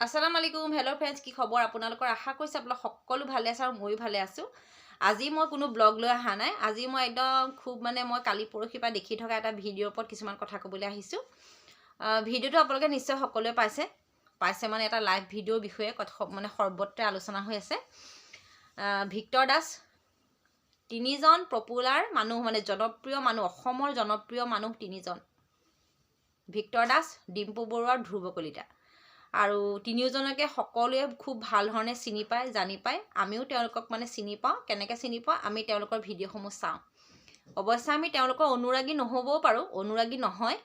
আসসালামু আলাইকুম hello' friends কি খবৰ আপোনালোকৰ আশা কৰিছোঁ আপোনালোক সকলো ভালে আছে আৰু ময়ো ভালে আছোঁ আজি মই কোনো ব্লগ লৈ অহা নাই আজি মই একদম খুব মই কালি পৰহি পৰা দেখি থকা এটা ভিডিঅ'ৰ ওপৰত কিছুমান কথা ক'বলৈ আহিছোঁ ভিডিঅ'টো আপোনালোকে নিশ্চয় সকলোৱে পাইছে এটা লাইভ ভিডিঅ'ৰ বিষয়ে সৰ্বত্ৰে আলোচনা হৈ আছে ভিক্টৰ দাস তিনিজন পপুলাৰ মানুহ জনপ্ৰিয় মানুহ অসমৰ জনপ্ৰিয় মানুহ তিনিজন ভিক্টৰ দাস ডিম্পু বৰুৱা ধ্ৰুৱ কলিতা আৰু তিনিওজনকে সকলোৱে খুব ভাল ধৰণে চিনি পায় জানি পায় আমিও তেওঁলোকক চিনি পাওঁ কেনেকৈ চিনি পাওঁ আমি তেওঁলোকৰ ভিডিঅ'সমূহ চাওঁ অৱশ্যে আমি তেওঁলোকৰ অনুৰাগী নহ'বও পাৰোঁ অনুৰাগী নহয়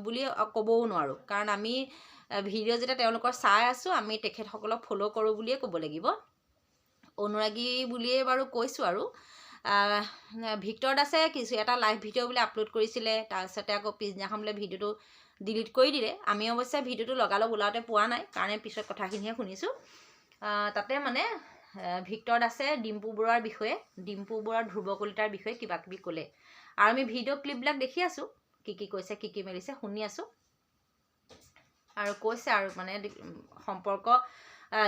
বুলি ক'বও নোৱাৰোঁ কাৰণ আমি ভিডিঅ' যেতিয়া তেওঁলোকৰ চাই আছোঁ আমি তেখেতসকলক ফ'ল' কৰোঁ বুলিয়ে ক'ব লাগিব অনুৰাগী বুলিয়ে বাৰু কৈছোঁ আৰু ভিক্টৰ দাসে এটা লাইভ ভিডিঅ' বোলে আপলোড কৰিছিলে তাৰপিছতে আকৌ পিছদিনাখন বোলে ভিডিঅ'টো ডিলিট কৰি দিলে আমি অৱশ্যে ভিডিঅ'টো লগালগ ওলাওঁতে পোৱা নাই কাৰণে পিছত কথাখিনিহে শুনিছোঁ তাতে ভিক্টৰ দাসে ডিম্পু বৰুৱাৰ বিষয়ে ডিম্পু বৰুৱাৰ ধ্ৰুৱ কলিতাৰ বিষয়ে কিবা কিবি ক'লে আৰু আমি ভিডিঅ' ক্লিপবিলাক দেখি আছোঁ কি কৈছে কি মেলিছে শুনি আছোঁ আৰু কৈছে আৰু সম্পৰ্ক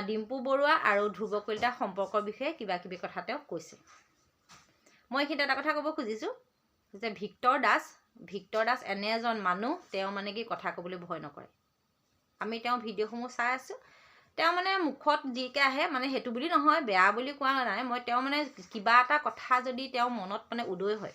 ডিম্পু বৰুৱা আৰু ধ্ৰুৱ কলিতাৰ সম্পৰ্কৰ বিষয়ে কিবা কিবি কথা তেওঁ কৈছে মই এইখিনিতে এটা কথা ক'ব খুজিছোঁ যে ভিক্টৰ দাস এনে এজন মানুহ তেওঁ কি কথা ক'বলৈ ভয় নকৰে আমি তেওঁ ভিডিঅ'সমূহ চাই আছোঁ তেওঁ মুখত যিকৈ আহে সেইটো বুলি নহয় বেয়া বুলি কোৱা নাই মই তেওঁ কিবা এটা কথা যদি তেওঁ মনত উদয় হয়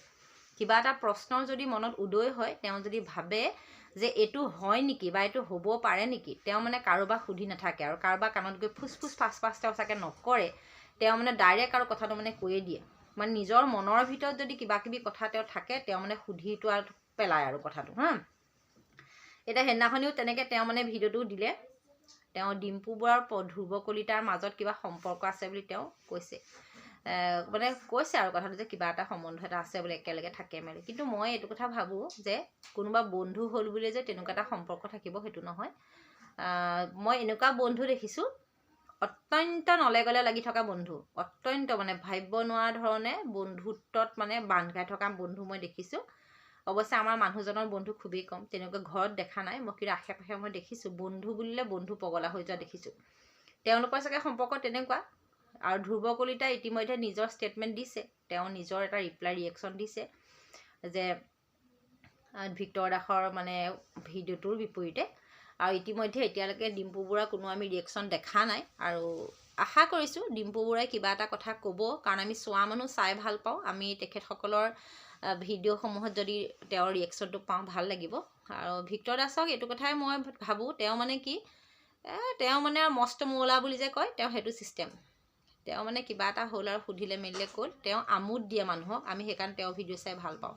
কিবা এটা প্ৰশ্নৰ যদি মনত উদয় হয় তেওঁ যদি ভাবে যে এইটো হয় নেকি বা এইটো হ'ব পাৰে নেকি তেওঁ কাৰোবাক সুধি নাথাকে আৰু কাৰোবাৰ কাণত গৈ ফুচ ফাচ তেওঁ চাগে নকৰে তেওঁ ডাইৰেক্ট আৰু কথাটো কৈয়ে দিয়ে নিজৰ মনৰ ভিতৰত যদি কিবা কিবি কথা তেওঁ থাকে তেওঁ সুধিটো আৰু পেলায় আৰু কথাটো এতিয়া সেইদিনাখনিও তেনেকৈ তেওঁ ভিডিঅ'টো দিলে তেওঁ ডিম্পু বৰুৱাৰ ধ্ৰুৱ কলিতাৰ মাজত কিবা সম্পৰ্ক আছে বুলি তেওঁ কৈছে কৈছে আৰু কথাটো যে কিবা এটা সম্বন্ধ এটা আছে বোলে একেলগে থাকে মেলি কিন্তু মই এইটো কথা ভাবোঁ যে কোনোবা বন্ধু হ'ল বুলি যে তেনেকুৱা এটা সম্পৰ্ক থাকিব সেইটো নহয় মই এনেকুৱা বন্ধু দেখিছোঁ অত্যন্ত নলেগলে লাগি থকা বন্ধু অত্যন্ত ভাবিব নোৱাৰা ধৰণে বন্ধুত্বত বান্ধ খাই থকা বন্ধু মই দেখিছোঁ অৱশ্যে আমাৰ মানুহজনৰ বন্ধু খুবেই কম তেনেকৈ ঘৰত দেখা নাই মই কিন্তু আশে পাশে মই দেখিছোঁ বন্ধু বুলিলে বন্ধু পগলা হৈ যোৱা দেখিছোঁ তেওঁলোকৰ চাগে সম্পৰ্ক তেনেকুৱা আৰু ধ্ৰুৱ কলিতাই ইতিমধ্যে নিজৰ ষ্টেটমেণ্ট দিছে তেওঁ নিজৰ এটা ৰিয়েকশ্যন দিছে যে ভিক্টৰ দাসৰ ভিডিঅ'টোৰ বিপৰীতে আৰু ইতিমধ্যে এতিয়ালৈকে ডিম্পু বৰুৱাৰ কোনো আমি ৰিয়েকশ্যন দেখা নাই আৰু আশা কৰিছোঁ ডিম্পু বৰুৱাই কিবা এটা কথা ক'ব কাৰণ আমি চোৱা মানুহ চাই ভাল পাওঁ আমি তেখেতসকলৰ ভিডিঅ'সমূহত যদি তেওঁৰ ৰিয়েকশ্যনটো পাওঁ ভাল লাগিব আৰু ভিক্টৰ দাসক এইটো কথাই মই ভাবোঁ তেওঁ কি তেওঁ মস্ত মৌলা বুলি যে কয় তেওঁ সেইটো ছিষ্টেম তেওঁ কিবা এটা হ'ল আৰু সুধিলে মেলিলে ক'ল তেওঁ আমোদ দিয়ে মানুহক আমি সেইকাৰণে তেওঁ ভিডিঅ' চাই ভাল পাওঁ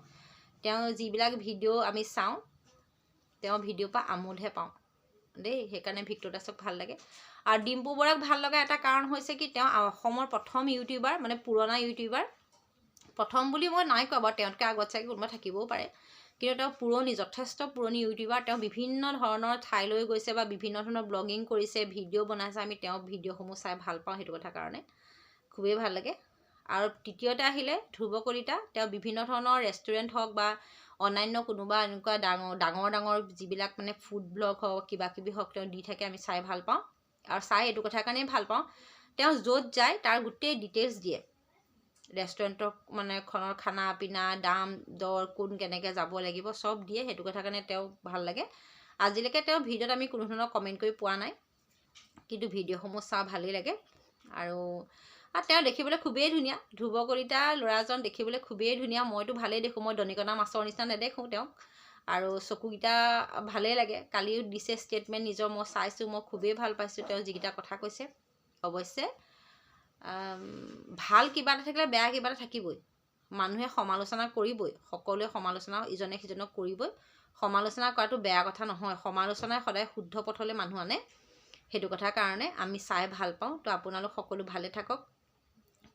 তেওঁ যিবিলাক ভিডিঅ' আমি চাওঁ তেওঁ ভিডিঅ'ৰ পৰা আমোদহে পাওঁ দেই সেইকাৰণে ভিক্টৰ দাসক ভাল লাগে আৰু ডিম্পু বৰুৱাক ভাল লগা এটা কাৰণ হৈছে কি তেওঁ অসমৰ প্ৰথম ইউটিউবাৰ পুৰণা ইউটিউবাৰ প্ৰথম বুলি মই নাই কোৱা বাৰু তেওঁতকৈ আগত চাগে কোনোবা থাকিবও পাৰে কিন্তু তেওঁ যথেষ্ট পুৰণি ইউটিউবাৰ তেওঁ বিভিন্ন ধৰণৰ ঠাইলৈ গৈছে বা বিভিন্ন ধৰণৰ ব্লগিং কৰিছে ভিডিঅ' বনাইছে আমি তেওঁ ভিডিঅ'সমূহ চাই ভাল পাওঁ সেইটো কথা কাৰণে খুবেই ভাল লাগে আৰু তৃতীয়তে আহিলে ধ্ৰুৱ কলিতা তেওঁ বিভিন্ন ধৰণৰ ৰেষ্টুৰেণ্ট হওক বা অন্যান্য কোনোবা এনেকুৱা ডাঙৰ যিবিলাক ফুড ব্লগ হওক কিবা কিবি হওক তেওঁ দি থাকে আমি চাই ভাল পাওঁ আৰু চাই এইটো কথাৰ কাৰণেই ভাল পাওঁ তেওঁ য'ত যায় তাৰ গোটেই ডিটেইলছ দিয়ে ৰেষ্টুৰেণ্টৰ খনৰ খানা পিনা দাম দৰ কোন কেনেকৈ যাব লাগিব চব দিয়ে সেইটো কথা কাৰণে তেওঁ ভাল লাগে আজিলৈকে তেওঁ ভিডিঅ'ত আমি কোনো ধৰণৰ কমেণ্ট কৰি পোৱা নাই কিন্তু ভিডিঅ'সমূহ চাওঁ ভালেই লাগে আৰু তেওঁ দেখিবলৈ খুবেই ধুনীয়া ধ্ৰুৱ কলিতা ল'ৰাজন দেখিবলৈ খুবেই ধুনীয়া মইতো ভালেই দেখোঁ মই দনিকণা মাছৰ নিচিনা নেদেখোঁ তেওঁক আৰু চকুকেইটা ভালেই লাগে কালিও দিছে ষ্টেটমেণ্ট নিজৰ মই চাইছোঁ মই খুবেই ভাল পাইছোঁ তেওঁ যিকেইটা কথা কৈছে অৱশ্যে ভাল কিবা এটা থাকিলে বেয়া কিবা এটা থাকিবই মানুহে সমালোচনা কৰিবই সকলোৱে সমালোচনা ইজনে সিজনক কৰিবই সমালোচনা কৰাটো বেয়া কথা নহয় সমালোচনাই সদায় শুদ্ধ পথলৈ মানুহ আনে সেইটো কথাৰ কাৰণে আমি চাই ভাল পাওঁ তো আপোনালোক সকলো ভালে থাকক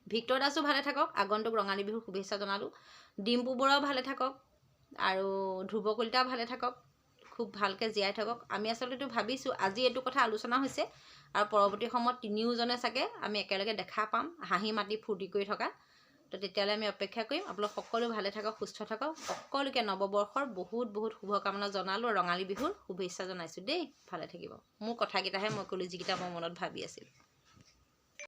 ভিক্টৰ দাসো ভালে থাকক আগন্তুক ৰঙালী বিহুৰ শুভেচ্ছা জনালোঁ ডিম্পু বৰুৱাও ভালে থাকক আৰু ধ্ৰুৱ কলিতাও ভালে থাকক খুব ভালকৈ জীয়াই থাকক আমি আচলতে ভাবিছোঁ আজি এইটো কথা আলোচনা হৈছে আৰু পৰৱৰ্তী সময়ত তিনিওজনে চাগে আমি একেলগে দেখা পাম হাঁহি মাতি ফূৰ্তি কৰি থকা তো তেতিয়ালৈ আমি অপেক্ষা কৰিম। আপোনালোক সকলো ভালে থাকক, সুস্থ থাকক। সকলোকে নৱবৰ্ষৰ বহুত বহুত শুভকামনা জনালোঁ, ৰঙালী বিহুৰ শুভেচ্ছা জনাইছোঁ দেই। ভালে থাকিব। মোৰ কথাকেইটাহে মই ক'লোঁ যিকেইটা মই মনত ভাবি আছিলোঁ।